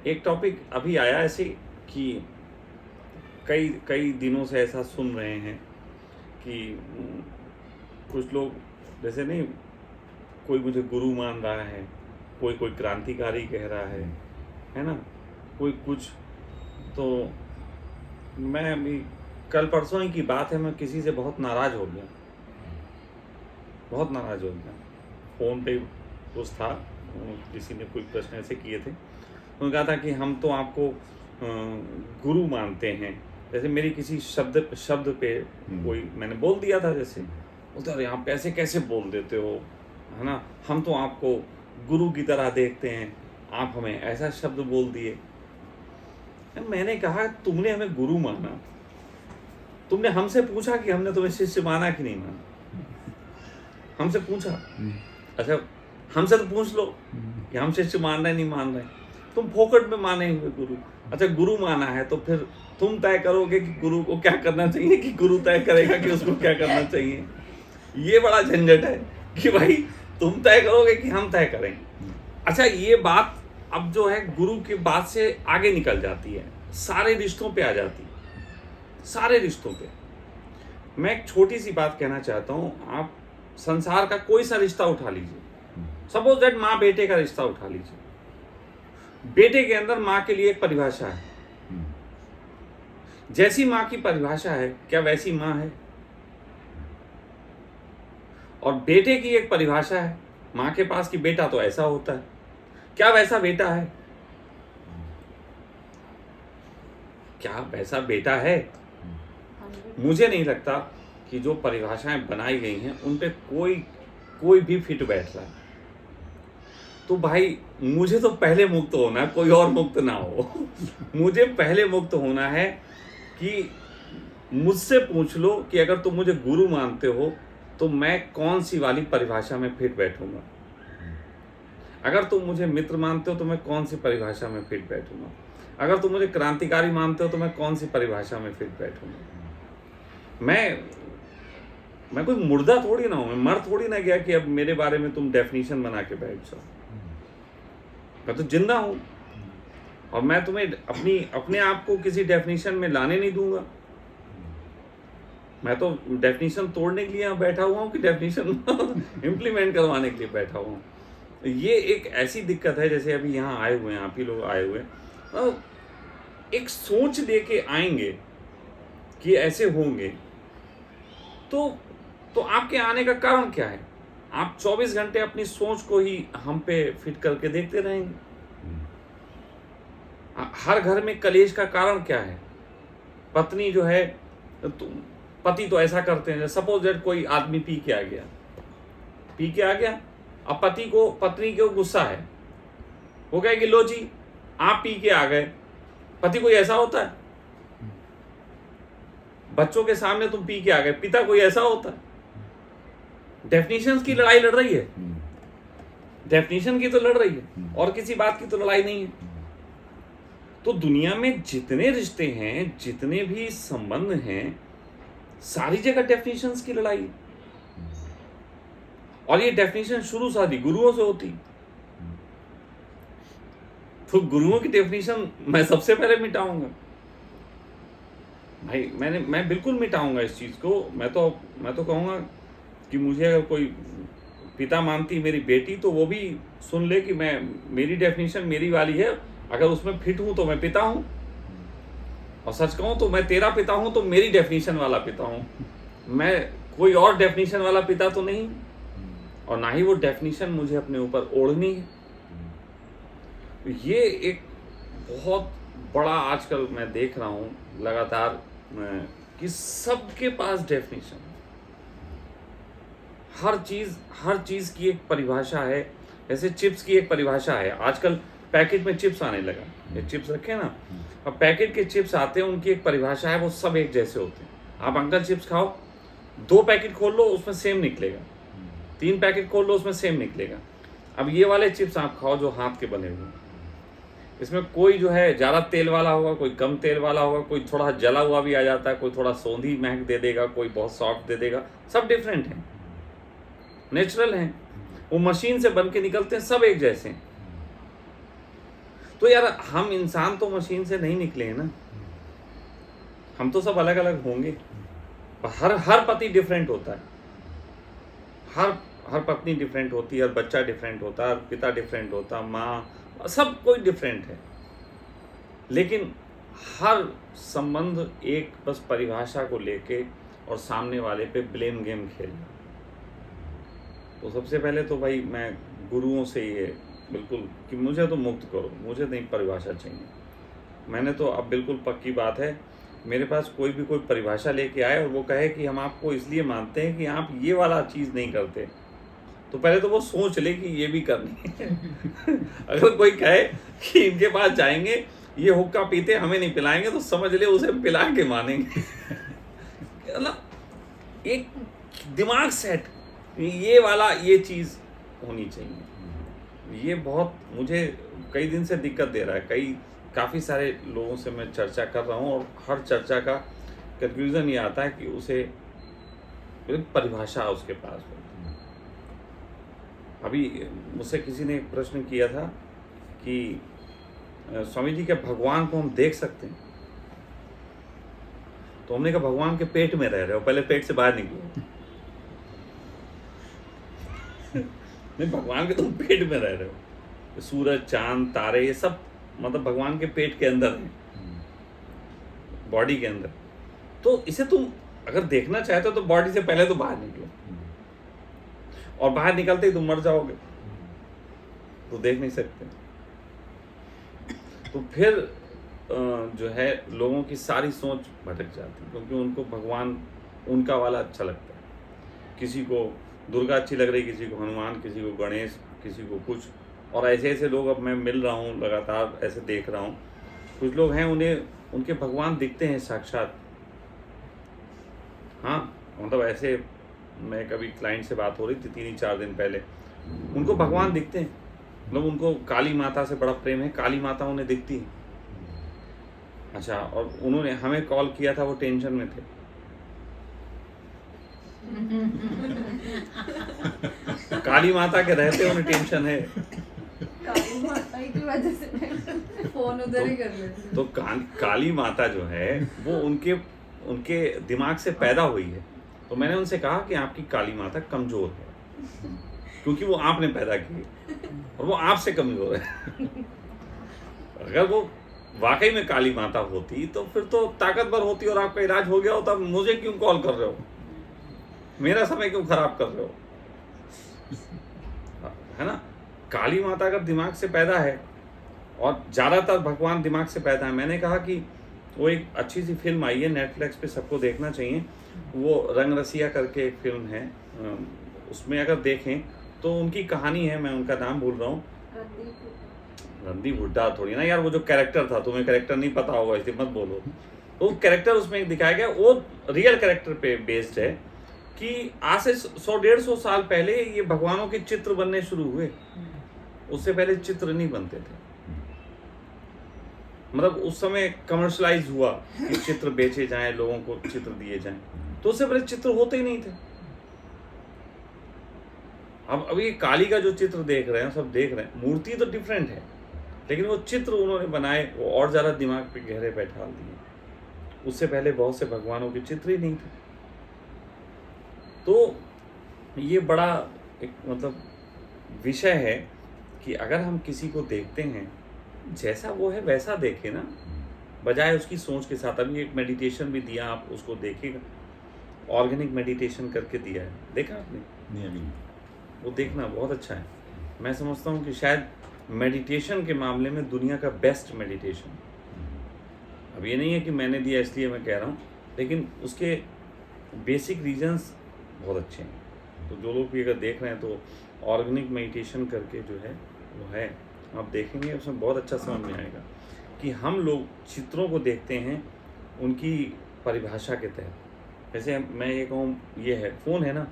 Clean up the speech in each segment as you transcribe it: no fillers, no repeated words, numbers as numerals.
एक टॉपिक अभी आया ऐसे कि कई कई दिनों से ऐसा सुन रहे हैं कि कुछ लोग जैसे नहीं, कोई मुझे गुरु मान रहा है, कोई कोई क्रांतिकारी कह रहा है ना, कोई कुछ। तो मैं अभी कल परसों ही की बात है, मैं किसी से बहुत नाराज़ हो गया, बहुत नाराज़ हो गया। फ़ोन पे कुछ था, किसी ने कोई प्रश्न ऐसे किए थे, उन्होंने कहा था कि हम तो आपको गुरु मानते हैं। जैसे मेरी किसी शब्द पे कोई मैंने बोल दिया था, जैसे बोलते अरे आप ऐसे कैसे बोल देते हो, है ना, हम तो आपको गुरु की तरह देखते हैं, आप हमें ऐसा शब्द बोल दिए। मैंने कहा तुमने हमें गुरु माना, तुमने हमसे पूछा कि हमने तुम्हें शिष्य माना कि नहीं माना? हमसे पूछा? अच्छा, हमसे तो पूछ लो कि हम शिष्य मान रहे नहीं मान रहे। तुम फोकट में माने हुए गुरु। अच्छा, गुरु माना है तो फिर तुम तय करोगे कि गुरु को क्या करना चाहिए, कि गुरु तय करेगा कि उसको क्या करना चाहिए? ये बड़ा झंझट है कि भाई तुम तय करोगे कि हम तय करें। अच्छा, ये बात अब जो है गुरु की बात से आगे निकल जाती है, सारे रिश्तों पे आ जाती है, सारे रिश्तों पे। मैं एक छोटी सी बात कहना चाहता हूँ। आप संसार का कोई सा रिश्ता उठा लीजिए, सपोज दैट माँ बेटे का रिश्ता उठा लीजिए। बेटे के अंदर माँ के लिए एक परिभाषा है, जैसी माँ की परिभाषा है क्या वैसी माँ है? और बेटे की एक परिभाषा है माँ के पास कि बेटा तो ऐसा होता है, क्या वैसा बेटा है? क्या वैसा बेटा है? मुझे नहीं लगता कि जो परिभाषाएं बनाई गई हैं उन पे कोई भी फिट बैठ रहा है। तो भाई मुझे तो पहले मुक्त होना है, कोई और मुक्त ना हो। मुझे पहले मुक्त होना है कि मुझसे पूछ लो कि अगर तुम मुझे गुरु मानते हो तो मैं कौन सी वाली परिभाषा में फिट बैठूंगा। अगर तुम मुझे मित्र मानते हो तो मैं कौन सी परिभाषा में फिट बैठूंगा। अगर तुम मुझे क्रांतिकारी मानते हो तो मैं कौन सी परिभाषा में फिट बैठूंगा। मैं कोई मुर्दा थोड़ी ना हूं, मैं मर थोड़ी ना गया कि अब मेरे बारे में तुम डेफिनेशन बना के बैठ जाओ। मैं तो जिंदा हूं और मैं तुम्हें अपने आप को किसी डेफिनेशन में लाने नहीं दूंगा। मैं तो डेफिनेशन तोड़ने के लिए यहाँ बैठा हुआ हूँ कि डेफिनेशन इम्प्लीमेंट करवाने के लिए बैठा हुआ हूँ। ये एक ऐसी दिक्कत है, जैसे अभी यहाँ आए हुए हैं, आप ही लोग आए हुए हैं, एक सोच लेके आएंगे कि ऐसे होंगे, तो आपके आने का कारण क्या है? आप 24 घंटे अपनी सोच को ही हम पे फिट करके देखते रहेंगे। हर घर में कलेश का कारण क्या है? पत्नी जो है, पति तो ऐसा करते हैं, सपोज दैट कोई आदमी पी के आ गया, अब पत्नी को गुस्सा है, वो कहेगी लो जी आप पी के आ गए। पति कोई ऐसा होता है? बच्चों के सामने तुम पी के आ गए, पिता कोई ऐसा होता है? डेफिनेशंस की लड़ाई लड़ रही है, डेफिनेशन की तो लड़ रही है, और किसी बात की तो लड़ाई नहीं है। तो दुनिया में जितने रिश्ते हैं, जितने भी संबंध हैं, सारी जगह डेफिनेशंस की लड़ाई है। और ये डेफिनेशन शुरू सादी गुरुओं से होती, तो गुरुओं की डेफिनेशन मैं सबसे पहले मिटाऊंगा भाई। मैं बिल्कुल मिटाऊंगा इस चीज को। मैं तो कहूंगा कि मुझे अगर कोई पिता मानती मेरी बेटी तो वो भी सुन ले कि मेरी डेफिनेशन मेरी वाली है, अगर उसमें फिट हूं तो मैं पिता हूं, और सच कहूं तो मैं तेरा पिता हूं तो मेरी डेफिनेशन वाला पिता हूं। मैं कोई और डेफिनेशन वाला पिता तो नहीं, और ना ही वो डेफिनेशन मुझे अपने ऊपर ओढ़नी है। ये एक बहुत बड़ा आजकल मैं देख रहा हूं लगातार कि सबके पास डेफिनेशन, हर चीज की एक परिभाषा है। जैसे चिप्स की एक परिभाषा है, आजकल पैकेट में चिप्स आने लगा, ये चिप्स रखे ना, अब पैकेट के चिप्स आते हैं, उनकी एक परिभाषा है, वो सब एक जैसे होते हैं। आप अंकल चिप्स खाओ, 2 पैकेट खोल लो उसमें सेम निकलेगा, 3 पैकेट खोल लो उसमें सेम निकलेगा। अब ये वाले चिप्स आप खाओ जो हाथ के बने हुए, इसमें कोई जो है ज़्यादा तेल वाला होगा, कोई कम तेल वाला होगा, कोई थोड़ा जला हुआ भी आ जाता है, कोई थोड़ा सौंधी महक दे देगा, कोई बहुत सॉफ्ट दे देगा। सब डिफरेंट हैं, नेचुरल हैं, वो मशीन से बन के निकलते हैं, सब एक जैसे हैं। तो यार हम इंसान तो मशीन से नहीं निकले हैं ना, हम तो सब अलग अलग होंगे। हर पति डिफरेंट होता है, हर पत्नी डिफरेंट होती है, हर बच्चा डिफरेंट होता है, हर पिता डिफरेंट होता है, माँ, सब कोई डिफरेंट है। लेकिन हर संबंध एक बस परिभाषा को लेके और सामने वाले पे ब्लेम गेम खेलना। तो सबसे पहले तो भाई मैं गुरुओं से ये बिल्कुल कि मुझे तो मुक्त करो, मुझे नहीं परिभाषा चाहिए। मैंने तो अब बिल्कुल पक्की बात है, मेरे पास कोई भी कोई परिभाषा लेके आए और वो कहे कि हम आपको इसलिए मानते हैं कि आप ये वाला चीज़ नहीं करते, तो पहले तो वो सोच ले कि ये भी करनी है। अगर कोई कहे कि इनके पास जाएंगे, ये हुक्का पीते हमें नहीं पिलाएंगे, तो समझ ले उसे पिला के मानेंगे। मतलब एक दिमाग सेट, ये वाला ये चीज़ होनी चाहिए। ये बहुत मुझे कई दिन से दिक्कत दे रहा है। काफ़ी सारे लोगों से मैं चर्चा कर रहा हूँ और हर चर्चा का कंक्लूजन ये आता है कि उसे परिभाषा उसके पास हो। अभी मुझसे किसी ने एक प्रश्न किया था कि स्वामी जी, क्या भगवान को हम देख सकते हैं? तो हमने कहा भगवान के पेट में रह रहे हो, पहले पेट से बाहर निकलो। नहीं, भगवान के तुम पेट में रह रहे हो। सूरज, चांद, तारे, ये सब मतलब भगवान के पेट के अंदर है, बॉडी के अंदर। तो इसे तुम अगर देखना चाहते हो तो बॉडी से पहले तो बाहर निकलो, और बाहर निकलते ही तुम मर जाओगे, तो देख नहीं सकते। तो फिर जो है लोगों की सारी सोच भटक जाती है, क्योंकि उनको भगवान उनका वाला अच्छा लगता है। किसी को दुर्गा अच्छी लग रही, किसी को हनुमान, किसी को गणेश, किसी को कुछ। और ऐसे ऐसे लोग अब मैं मिल रहा हूँ, लगातार ऐसे देख रहा हूँ, कुछ लोग हैं उन्हें उनके भगवान दिखते हैं साक्षात। हाँ, मतलब ऐसे मैं कभी क्लाइंट से बात हो रही थी 3-4 दिन पहले, उनको भगवान दिखते हैं। मतलब उनको काली माता से बड़ा प्रेम है, काली माता उन्हें दिखती है। अच्छा, और उन्होंने हमें कॉल किया था, वो टेंशन में थे। काली माता के रहते उन्हें टेंशन है, काली माता की वजह से फोन उधर ही कर लेते। तो काली माता जो है वो उनके दिमाग से पैदा हुई है। तो मैंने उनसे कहा कि आपकी काली माता कमजोर है, क्योंकि वो आपने पैदा की और वो आपसे कमजोर है। अगर वो वाकई में काली माता होती तो फिर तो ताकतवर होती और आपका इलाज हो गया होता। मुझे क्यों कॉल कर रहे हो, मेरा समय क्यों खराब कर रहे हो, है ना? काली माता अगर दिमाग से पैदा है, और ज़्यादातर भगवान दिमाग से पैदा है। मैंने कहा कि वो एक अच्छी सी फिल्म आई है नेटफ्लिक्स पे, सबको देखना चाहिए। वो रंग रसिया करके एक फिल्म है, उसमें अगर देखें तो उनकी कहानी है, मैं उनका नाम भूल रहा हूँ, रणदीप हुड्डा थोड़ी ना यार, वो जो कैरेक्टर था, तुम्हें कैरेक्टर नहीं पता होगा इसलिए मत बोलो। तो कैरेक्टर उसमें दिखाया गया, वो रियल कैरेक्टर पे बेस्ड है कि आज से 100-150 साल पहले ये भगवानों के चित्र बनने शुरू हुए। उससे पहले चित्र नहीं बनते थे। मतलब उस समय कमर्शलाइज हुआ कि चित्र बेचे जाएं, लोगों को चित्र दिए जाएं, तो उससे पहले चित्र होते ही नहीं थे। अब अभी काली का जो चित्र देख रहे हैं, सब देख रहे हैं, मूर्ति तो डिफरेंट है, लेकिन वो चित्र उन्होंने बनाए, वो और ज़्यादा दिमाग पे गहरे बैठा दिए। उससे पहले बहुत से भगवानों के चित्र ही नहीं थे। तो ये बड़ा एक मतलब विषय है कि अगर हम किसी को देखते हैं, जैसा वो है वैसा देखें ना, बजाय उसकी सोच के साथ। अभी एक मेडिटेशन भी दिया, आप उसको देखिएगा, ऑर्गेनिक मेडिटेशन करके दिया है, देखा आपने? नहीं। वो देखना बहुत अच्छा है। मैं समझता हूँ कि शायद मेडिटेशन के मामले में दुनिया का बेस्ट मेडिटेशन। अब ये नहीं है कि मैंने दिया इसलिए मैं कह रहा हूँ, लेकिन उसके बेसिक रीजंस बहुत अच्छे हैं। तो जो लोग भी अगर देख रहे हैं तो ऑर्गेनिक मेडिटेशन करके जो है वो है, आप देखेंगे उसमें बहुत अच्छा समझ में आएगा कि हम लोग चित्रों को देखते हैं उनकी परिभाषा के तहत। जैसे मैं ये कहूँ, ये है फ़ोन है ना,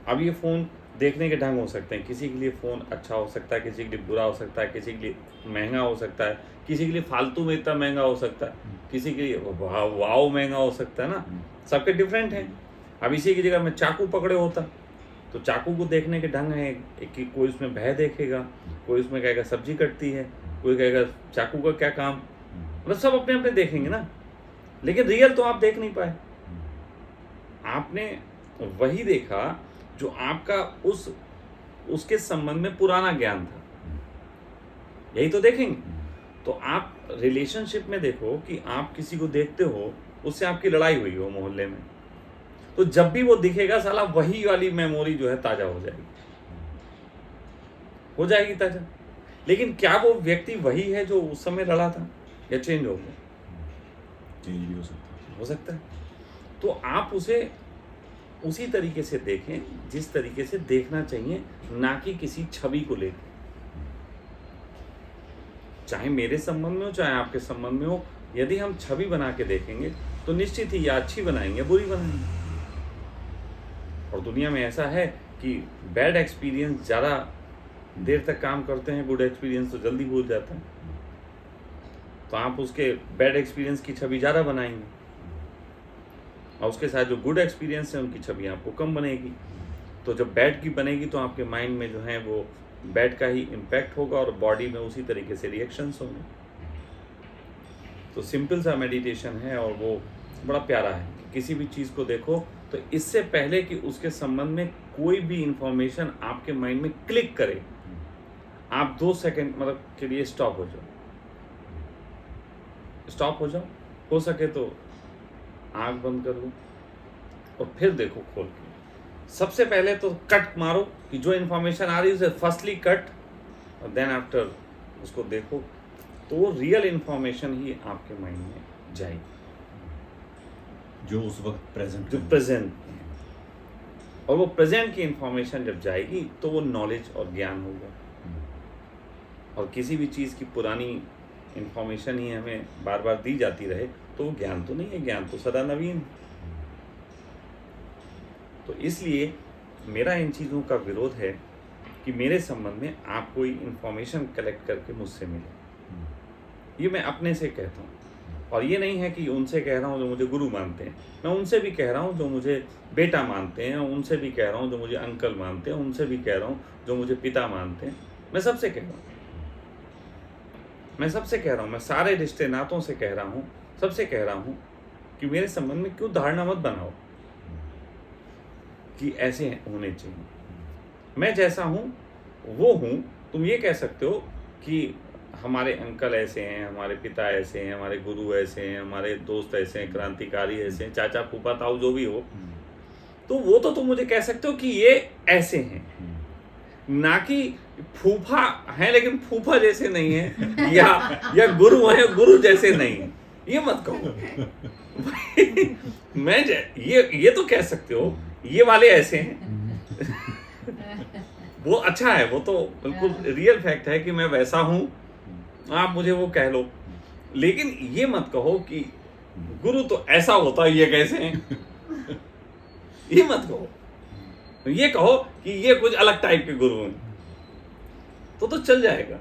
अब ये फ़ोन देखने के ढंग हो सकते हैं। किसी के लिए फ़ोन अच्छा हो सकता है, किसी के लिए बुरा हो सकता है, किसी के लिए महंगा हो सकता है, किसी के लिए फालतू में इतना महंगा हो सकता है, किसी के लिए वाव महंगा हो सकता है ना, सबके डिफरेंट हैं। अब इसी की जगह मैं चाकू पकड़े होता तो चाकू को देखने के ढंग हैं कि कोई उसमें भय देखेगा, कोई उसमें कहेगा सब्जी कटती है, कोई कहेगा चाकू का क्या काम, मतलब सब अपने अपने देखेंगे ना, लेकिन रियल तो आप देख नहीं पाए। आपने वही देखा जो आपका उसके संबंध में पुराना ज्ञान था, यही तो देखेंगे। तो आप रिलेशनशिप में देखो कि आप किसी को देखते हो, उससे आपकी लड़ाई हुई हो मोहल्ले में, तो जब भी वो दिखेगा साला वही वाली मेमोरी जो है ताजा हो जाएगी ताजा। लेकिन क्या वो व्यक्ति वही है जो उस समय लड़ा था, या चेंज हो गया? चेंज भी हो सकता है। तो आप उसे उसी तरीके से देखें जिस तरीके से देखना चाहिए, ना कि किसी छवि को लेकर। चाहे मेरे संबंध में हो चाहे आपके संबंध में हो, यदि हम छवि बना के देखेंगे तो निश्चित ही या अच्छी बनाएंगे बुरी बनाएंगे। और दुनिया में ऐसा है कि बैड एक्सपीरियंस ज़्यादा देर तक काम करते हैं, गुड एक्सपीरियंस तो जल्दी भूल जाता है। तो आप उसके बैड एक्सपीरियंस की छवि ज़्यादा बनाएंगे, और उसके साथ जो गुड एक्सपीरियंस है उनकी छवि आपको कम बनेगी। तो जब बैड की बनेगी तो आपके माइंड में जो है वो बैड का ही इम्पैक्ट होगा और बॉडी में उसी तरीके से रिएक्शंस होंगे। तो सिंपल सा मेडिटेशन है और वो बड़ा प्यारा है। किसी भी चीज़ को देखो तो इससे पहले कि उसके संबंध में कोई भी इंफॉर्मेशन आपके माइंड में क्लिक करे, आप 2 सेकंड मतलब के लिए स्टॉप हो जाओ, हो सके तो आंख बंद कर लो और फिर देखो खोल के। सबसे पहले तो कट मारो कि जो इन्फॉर्मेशन आ रही है उसे फर्स्टली कट, और देन आफ्टर उसको देखो, तो वो रियल इन्फॉर्मेशन ही आपके माइंड में जाएगी, जो उस वक्त जो प्रेजेंट। और वो प्रेजेंट की इन्फॉर्मेशन जब जाएगी तो वो नॉलेज और ज्ञान होगा। और किसी भी चीज़ की पुरानी इन्फॉर्मेशन ही हमें बार बार दी जाती रहे तो वो ज्ञान तो नहीं है, ज्ञान तो सदा नवीन है। तो इसलिए मेरा इन चीज़ों का विरोध है कि मेरे संबंध में आप कोई इन्फॉर्मेशन कलेक्ट करके मुझसे मिले। ये मैं अपने से कहता हूँ, और ये नहीं है कि उनसे कह रहा हूँ जो मुझे गुरु मानते हैं, मैं उनसे भी कह रहा हूँ जो मुझे बेटा मानते हैं, उनसे भी कह रहा हूँ जो मुझे अंकल मानते हैं, उनसे भी कह रहा हूँ जो मुझे पिता मानते हैं। मैं सबसे कह रहा हूँ, मैं सारे रिश्ते नातों से कह रहा हूँ, सबसे कह रहा हूँ कि मेरे संबंध में क्यों धारणा मत बनाओ कि ऐसे होने चाहिए। मैं जैसा हूँ वो हूँ। तुम ये कह सकते हो कि हमारे अंकल ऐसे हैं, हमारे पिता ऐसे हैं, हमारे गुरु ऐसे हैं, हमारे दोस्त ऐसे हैं, क्रांतिकारी ऐसे हैं, चाचा फूफा ताऊ जो भी हो, तो वो तो तुम मुझे कह सकते हो कि ये ऐसे हैं, ना कि फूफा हैं लेकिन फूफा जैसे नहीं है, या गुरु हैं गुरु जैसे नहीं है। ये मत कहो। ये तो कह सकते हो ये वाले ऐसे हैं। वो अच्छा है, वो तो बिल्कुल रियल फैक्ट है कि मैं वैसा हूँ, आप मुझे वो कह लो। लेकिन ये मत कहो कि गुरु तो ऐसा होता है, ये कैसे हैं। ये मत कहो। ये कहो कि ये कुछ अलग टाइप के गुरु हैं, तो चल जाएगा,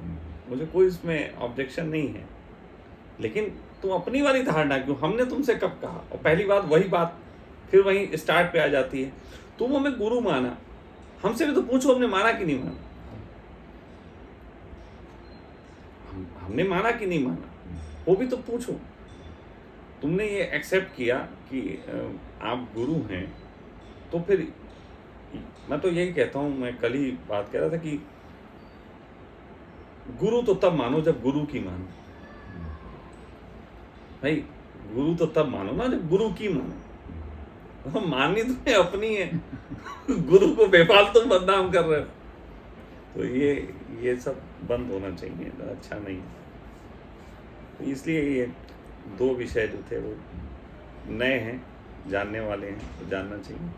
मुझे कोई इसमें ऑब्जेक्शन नहीं है। लेकिन तुम अपनी वाली धारणा क्यों, हमने तुमसे कब कहा? और पहली बात वही बात फिर वही स्टार्ट पे आ जाती है, तुम हमें गुरु माना, हमसे भी तो पूछो हमने माना कि नहीं माना। हमने माना कि नहीं माना, वो भी तो पूछो। तुमने ये एक्सेप्ट किया कि आप गुरु हैं, तो फिर मैं तो यही कहता हूँ, मैं कल ही बात कर रहा था कि गुरु तो तब मानो जब गुरु की मानो। भाई गुरु तो तब मानो ना जब गुरु की मानो। माननी तुम्हें अपनी है, गुरु को बेफालतू तुम बदनाम कर रहे हो। तो ये सब बंद होना चाहिए, अच्छा नहीं है। तो इसलिए ये 2 विषय जो थे वो नए हैं, जानने वाले हैं, तो जानना चाहिए।